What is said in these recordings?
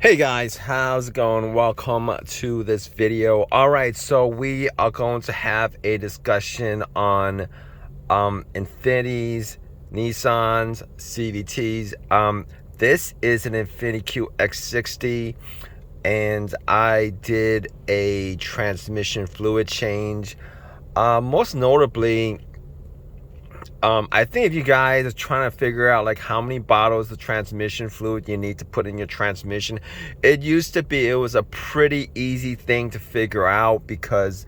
Hey guys, how's it going? Welcome to this video. All right, so we are going to have a discussion on Infinitis, Nissans, CVTs. This is an Infiniti QX60, and I did a transmission fluid change. Most notably, I think if you guys are trying to figure out like how many bottles of transmission fluid you need to put in your transmission, it used to be it was a pretty easy thing to figure out because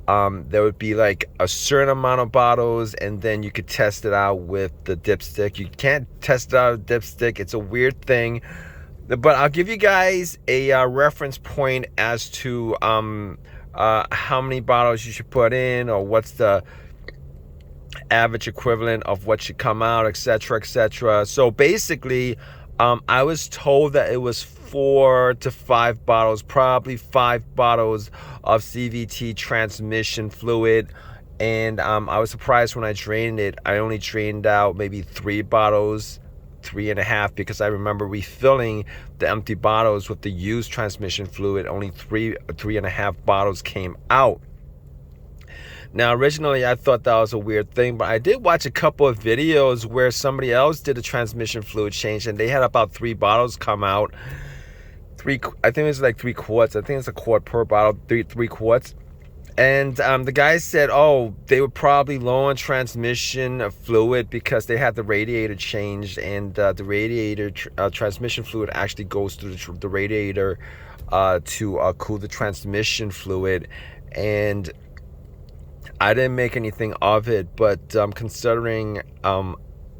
there would be like a certain amount of bottles and then you could test it out with the dipstick. You can't test it out with dipstick. It's a weird thing, but I'll give you guys a reference point as to how many bottles you should put in, or what's the average equivalent of what should come out, etc., etc. So basically, I was told that it was 4 to 5 bottles, probably 5 bottles of CVT transmission fluid. And I was surprised when I drained it. I only drained out maybe 3 bottles, 3.5, because I remember refilling the empty bottles with the used transmission fluid. Only 3.5 bottles came out. Now, originally, I thought that was a weird thing, but I did watch a couple of videos where somebody else did a transmission fluid change, and they had about 3 bottles come out. I think it was like 3 quarts. I think it's a quart per bottle, 3 quarts. And the guy said, oh, they were probably low on transmission fluid because they had the radiator changed, and the radiator transmission fluid actually goes through the radiator to cool the transmission fluid. And I didn't make anything of it, but considering, I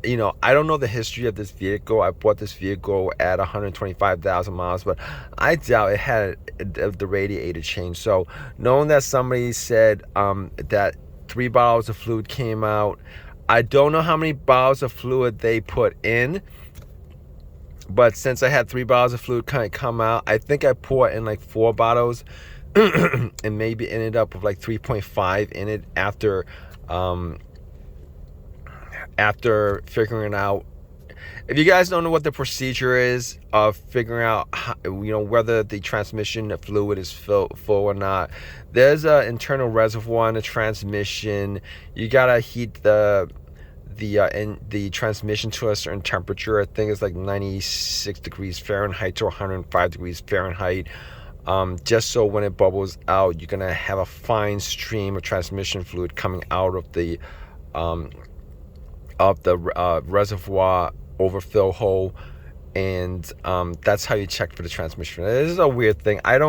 don't know the history of this vehicle. I bought this vehicle at 125,000 miles, but I doubt it had the radiator change. So knowing that somebody said that 3 bottles of fluid came out, I don't know how many bottles of fluid they put in, but since I had 3 bottles of fluid kind of come out, I think I poured in like 4 bottles. And maybe ended up with like 3.5 in it after figuring out. If you guys don't know what the procedure is of figuring out how, whether the transmission fluid is full or not, there's an internal reservoir in the transmission. You gotta heat the transmission to a certain temperature. I think it's like 96 degrees Fahrenheit to 105 degrees Fahrenheit. Just so when it bubbles out, you're gonna have a fine stream of transmission fluid coming out of the reservoir overfill hole, and that's how you check for the transmission. This is a weird thing. I'd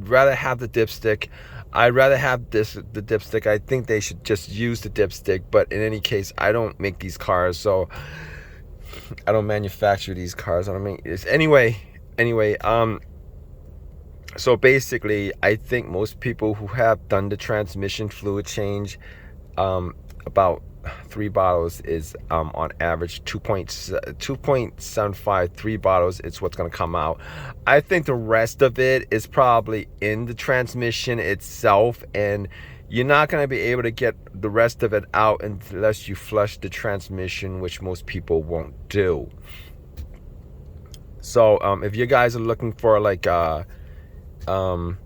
rather have the dipstick. I'd rather have the dipstick. I think they should just use the dipstick. But in any case, I don't make these cars, so I don't manufacture these cars. I don't make this anyway. So basically, I think most people who have done the transmission fluid change, about 3 bottles is on average 2.75, 3 bottles is what's going to come out. I think the rest of it is probably in the transmission itself, and you're not going to be able to get the rest of it out unless you flush the transmission, which most people won't do. So if you guys are looking for like an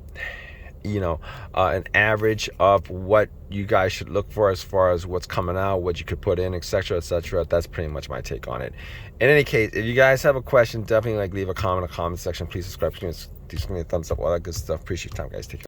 average of what you guys should look for as far as what's coming out, what you could put in, etc., etc., that's pretty much my take on it. In any case, if you guys have a question, definitely leave a comment in the comment section. Please subscribe, give me a thumbs up, all that good stuff. Appreciate your time, guys. Take care.